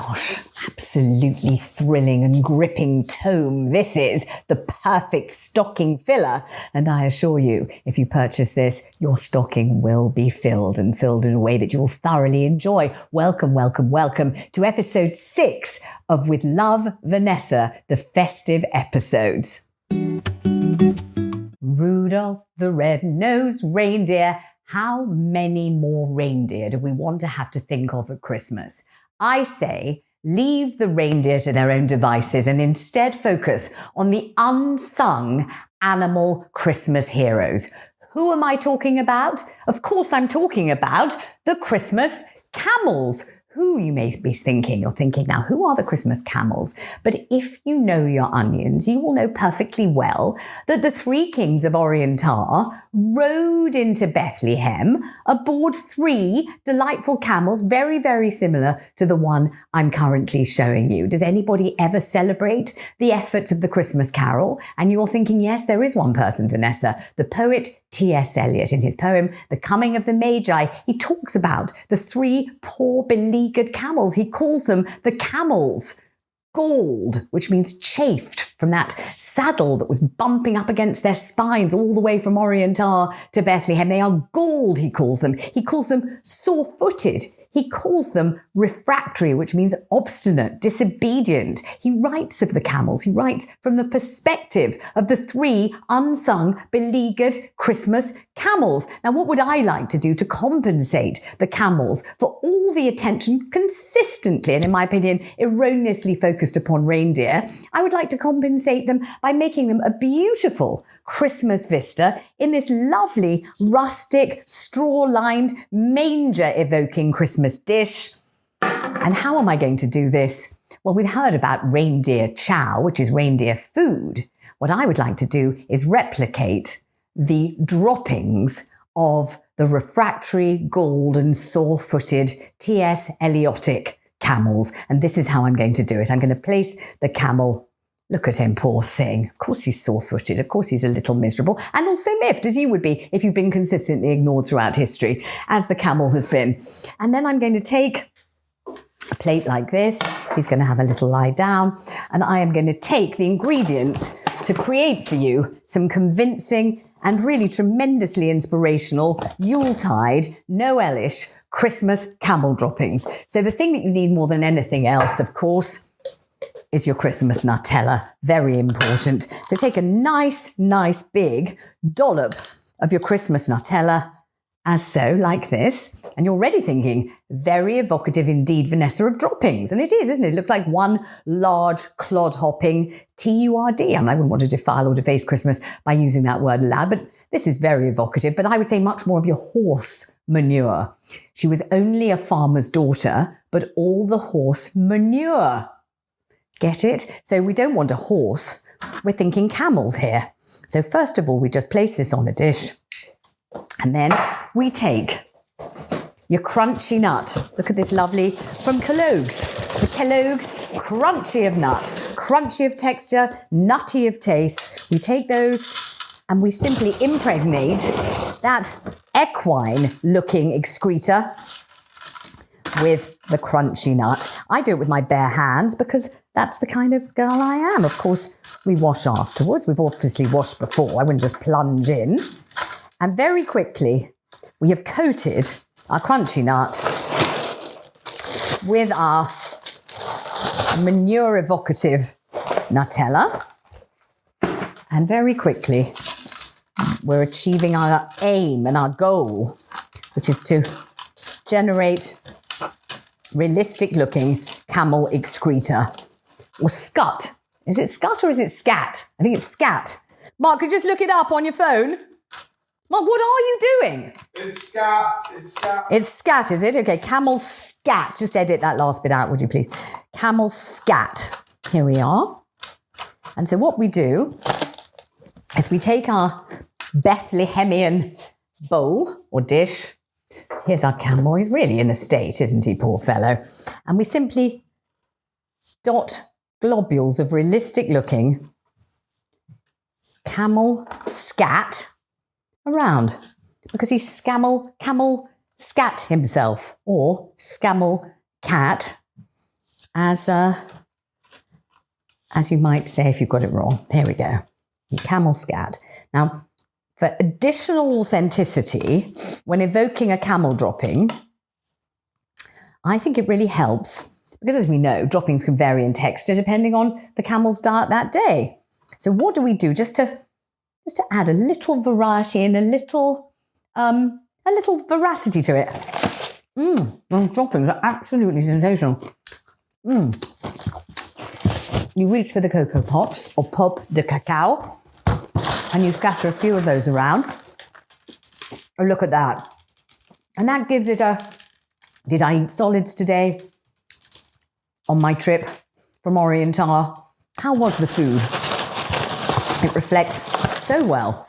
gosh, absolutely thrilling and gripping tome. This is the perfect stocking filler. And I assure you, if you purchase this, your stocking will be filled and filled in a way that you will thoroughly enjoy. Welcome, welcome, welcome to episode 6 of With Love, Vanessa, the festive episodes. Rudolph the red-nosed reindeer. How many more reindeer do we want to have to think of at Christmas? I say, leave the reindeer to their own devices and instead focus on the unsung animal Christmas heroes. Who am I talking about? Of course, I'm talking about the Christmas camels. Who, you may be thinking, you're thinking now, who are the Christmas camels? But if you know your onions, you will know perfectly well that the 3 kings of Orientar rode into Bethlehem aboard 3 delightful camels, very, very similar to the one I'm currently showing you. Does anybody ever celebrate the efforts of the Christmas Carol? And you're thinking, yes, there is one person, Vanessa, the poet T.S. Eliot. In his poem, The Coming of the Magi, he talks about the 3 poor beleaguered camels. He calls them the camels. Galled, which means chafed from that saddle that was bumping up against their spines all the way from Orientar to Bethlehem. They are galled, he calls them. He calls them sore-footed. He calls them refractory, which means obstinate, disobedient. He writes of the camels. He writes from the perspective of the 3 unsung, beleaguered Christmas camels. Now, what would I like to do to compensate the camels for all the attention consistently, and in my opinion, erroneously focused upon reindeer? I would like to compensate them by making them a beautiful Christmas vista in this lovely, rustic, straw-lined, manger-evoking Christmas dish. And how am I going to do this? Well, we've heard about reindeer chow, which is reindeer food. What I would like to do is replicate the droppings of the refractory, galled and sore-footed T.S. Eliotic camels. And this is how I'm going to do it. I'm going to place the camel. Look at him, poor thing. Of course he's sore-footed. Of course he's a little miserable and also miffed, as you would be if you've been consistently ignored throughout history, as the camel has been. And then I'm going to take a plate like this. He's going to have a little lie down. And I am going to take the ingredients to create for you some convincing and really tremendously inspirational Yuletide, Noelish Christmas camel droppings. So the thing that you need more than anything else, of course, is your Christmas Nutella. Very important. So take a nice big dollop of your Christmas Nutella, as so, like this. And you're already thinking, very evocative indeed, Vanessa, of droppings. And it is, isn't it? It looks like one large clod-hopping TURD. I wouldn't want to defile or deface Christmas by using that word aloud, but this is very evocative. But I would say much more of your horse manure. She was only a farmer's daughter, but all the horse manure. Get it? So we don't want a horse. We're thinking camels here. So first of all, we just place this on a dish. And then we take your crunchy nut. Look at this lovely, from Kellogg's. The Kellogg's crunchy of nut, crunchy of texture, nutty of taste. We take those and we simply impregnate that equine-looking excreta with the crunchy nut. I do it with my bare hands because that's the kind of girl I am. Of course, we wash afterwards. We've obviously washed before. I wouldn't just plunge in. And very quickly, we have coated our crunchy nut with our manure-evocative Nutella. And very quickly, we're achieving our aim and our goal, which is to generate realistic-looking camel excreta. Or scut. Is it scut or is it scat? I think it's scat. Mark, could you just look it up on your phone? Mark, what are you doing? It's scat. It's scat. It's scat, is it? Okay, camel scat. Just edit that last bit out, would you please? Camel scat. Here we are. And so what we do is we take our Bethlehemian bowl or dish. Here's our camel. He's really in a state, isn't he, poor fellow? And we simply dot globules of realistic-looking camel scat around, because he's camel scat himself, or scamel cat, as you might say if you've got it wrong. Here we go. Your camel scat. Now, for additional authenticity, when evoking a camel dropping, I think it really helps because, as we know, droppings can vary in texture depending on the camel's diet that day. So what do we do just to add a little variety and a little veracity to it? Those droppings are absolutely sensational. You reach for the cocoa pops or pop de cacao and you scatter a few of those around. Oh, look at that. And that gives it a... Did I eat solids today on my trip from Oriental? How was the food? It reflects so well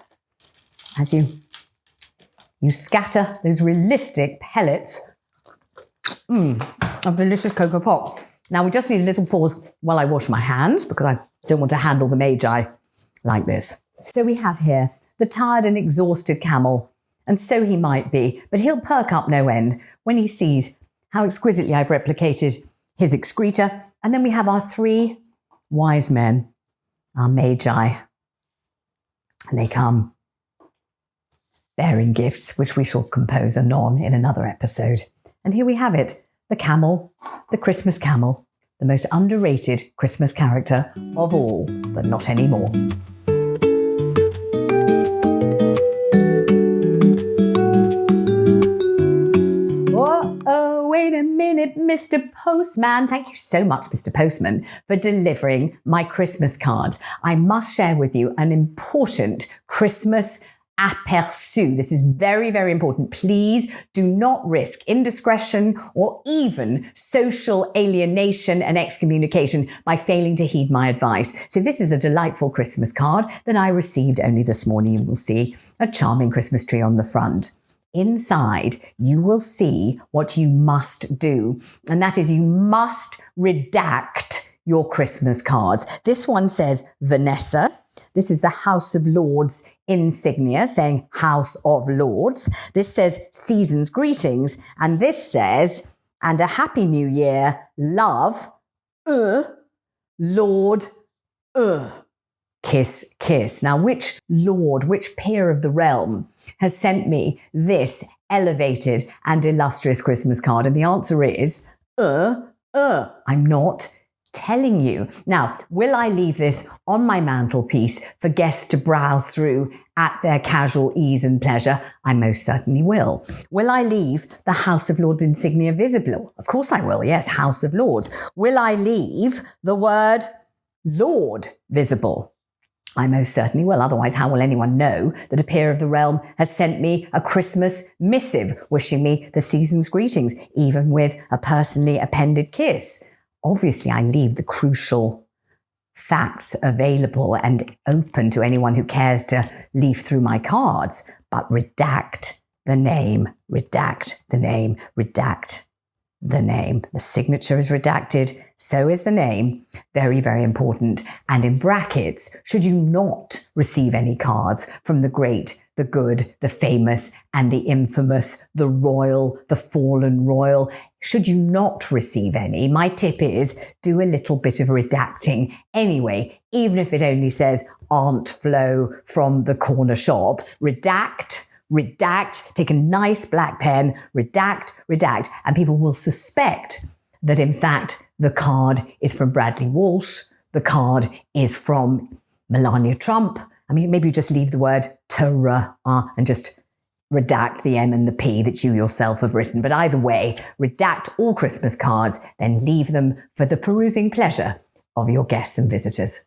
as you scatter those realistic pellets of delicious cocoa pop. Now we just need a little pause while I wash my hands because I don't want to handle the magi like this. So we have here the tired and exhausted camel, and so he might be, but he'll perk up no end when he sees how exquisitely I've replicated his excreta. And then we have our three wise men, our magi, and they come bearing gifts, which we shall compose anon in another episode. And here we have it, the camel, the Christmas camel, the most underrated Christmas character of all, but not anymore. Oh, wait a minute, Mr. Postman. Thank you so much, Mr. Postman, for delivering my Christmas cards. I must share with you an important Christmas aperçu. This is very, very important. Please do not risk indiscretion or even social alienation and excommunication by failing to heed my advice. So this is a delightful Christmas card that I received only this morning. You will see a charming Christmas tree on the front. Inside, you will see what you must do, and that is you must redact your Christmas cards. This one says Vanessa. This is the House of Lords insignia saying House of Lords. This says Season's Greetings, and this says, and a Happy New Year, love, Lord, kiss, kiss. Now, which lord, which peer of the realm has sent me this elevated and illustrious Christmas card? And the answer is, I'm not telling you. Now, will I leave this on my mantelpiece for guests to browse through at their casual ease and pleasure? I most certainly will. Will I leave the House of Lords insignia visible? Of course I will, yes, House of Lords. Will I leave the word Lord visible? I most certainly will. Otherwise, how will anyone know that a peer of the realm has sent me a Christmas missive wishing me the season's greetings, even with a personally appended kiss? Obviously, I leave the crucial facts available and open to anyone who cares to leaf through my cards, but redact the name, redact the name, redact the name. The signature is redacted, so is the name. Very, very important. And in brackets, should you not receive any cards from the great, the good, the famous, and the infamous, the royal, the fallen royal, should you not receive any, my tip is do a little bit of redacting anyway, even if it only says Aunt Flo from the corner shop. Redact, take a nice black pen, redact, and people will suspect that in fact the card is from Bradley Walsh, the card is from Melania Trump. I mean, maybe you just leave the word and just redact the M and the P that you yourself have written. But either way, redact all Christmas cards, then leave them for the perusing pleasure of your guests and visitors.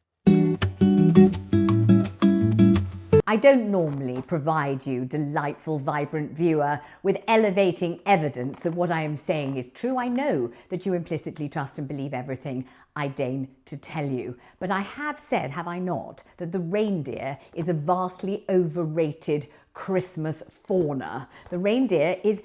I don't normally provide you, delightful, vibrant viewer, with elevating evidence that what I am saying is true. I know that you implicitly trust and believe everything I deign to tell you. But I have said, have I not, that the reindeer is a vastly overrated Christmas fauna. The reindeer is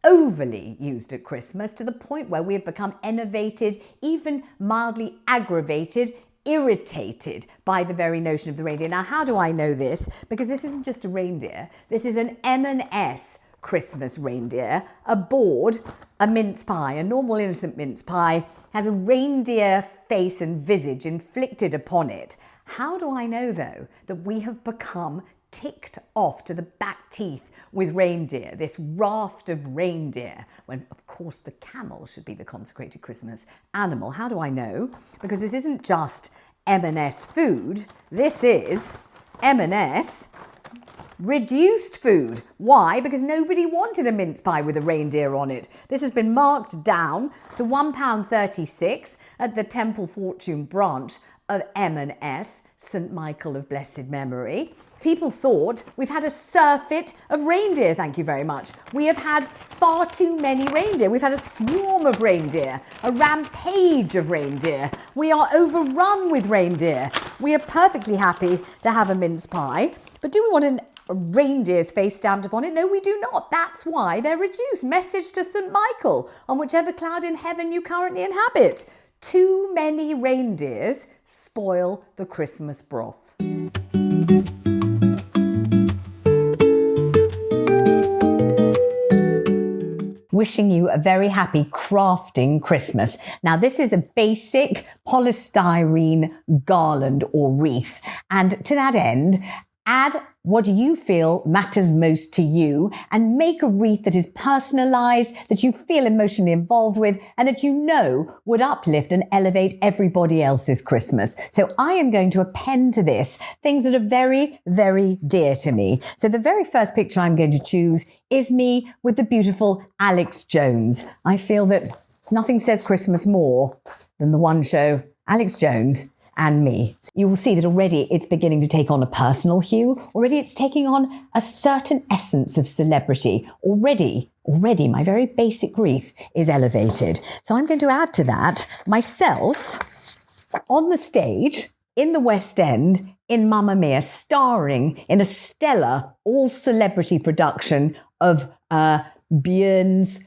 overly used at Christmas to the point where we have become enervated, even mildly aggravated, irritated by the very notion of the reindeer. Now, how do I know this? Because this isn't just a reindeer. This is an M&S Christmas reindeer aboard a mince pie. A normal innocent mince pie has a reindeer face and visage inflicted upon it. How do I know, though, that we have become ticked off to the back teeth with reindeer, this raft of reindeer, when of course the camel should be the consecrated Christmas animal? How do I know? Because this isn't just M&S food, this is M&S reduced food. Why? Because nobody wanted a mince pie with a reindeer on it. This has been marked down to £1.36 at the Temple Fortune branch of M&S, St Michael of blessed memory. People thought we've had a surfeit of reindeer, thank you very much. We have had far too many reindeer. We've had a swarm of reindeer, a rampage of reindeer. We are overrun with reindeer. We are perfectly happy to have a mince pie, but do we want a reindeer's face stamped upon it? No, we do not. That's why they're reduced. Message to St Michael on whichever cloud in heaven you currently inhabit. Too many reindeers spoil the Christmas broth. Wishing you a very happy crafting Christmas. Now, this is a basic polystyrene garland or wreath. And to that end, add what you feel matters most to you and make a wreath that is personalized, that you feel emotionally involved with, and that you know would uplift and elevate everybody else's Christmas. So I am going to append to this things that are very, very dear to me. So the very first picture I'm going to choose is me with the beautiful Alex Jones. I feel that nothing says Christmas more than the one show, Alex Jones and me. So you will see that already it's beginning to take on a personal hue. Already it's taking on a certain essence of celebrity. Already my very basic wreath is elevated. So I'm going to add to that myself on the stage in the West End in Mamma Mia, starring in a stellar all-celebrity production of Björn's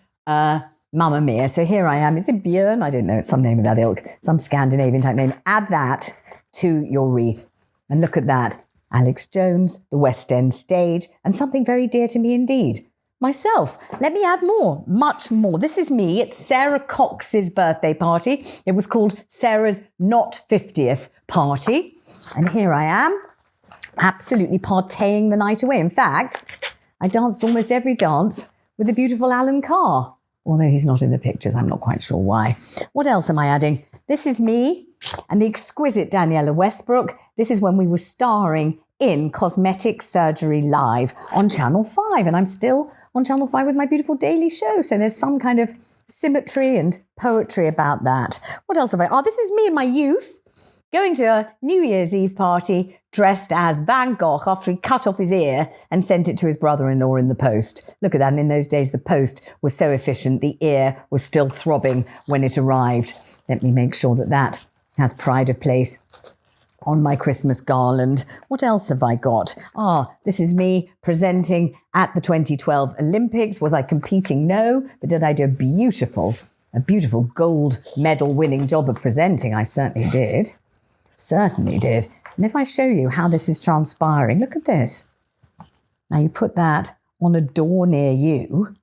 Mamma Mia. So here I am. Is it Björn? I don't know. It's some name of that ilk. Some Scandinavian type name. Add that to your wreath. And look at that. Alex Jones, the West End stage, and something very dear to me indeed. Myself. Let me add more. Much more. This is me at Sarah Cox's birthday party. It was called Sarah's Not 50th Party. And here I am, absolutely partying the night away. In fact, I danced almost every dance with the beautiful Alan Carr. Although he's not in the pictures, I'm not quite sure why. What else am I adding? This is me and the exquisite Daniela Westbrook. This is when we were starring in Cosmetic Surgery Live on Channel 5. And I'm still on Channel 5 with my beautiful daily show. So there's some kind of symmetry and poetry about that. What else have I? Oh, this is me in my youth, going to a New Year's Eve party dressed as Van Gogh after he cut off his ear and sent it to his brother-in-law in the post. Look at that. And in those days, the post was so efficient, the ear was still throbbing when it arrived. Let me make sure that that has pride of place on my Christmas garland. What else have I got? This is me presenting at the 2012 Olympics. Was I competing? No. But did I do a beautiful gold medal winning job of presenting? I certainly did. Certainly did. And if I show you how this is transpiring, look at this. Now you put that on a door near you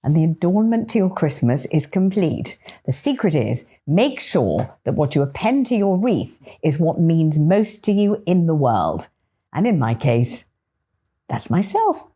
and the adornment to your Christmas is complete. The secret is make sure that what you append to your wreath is what means most to you in the world. And in my case, that's myself.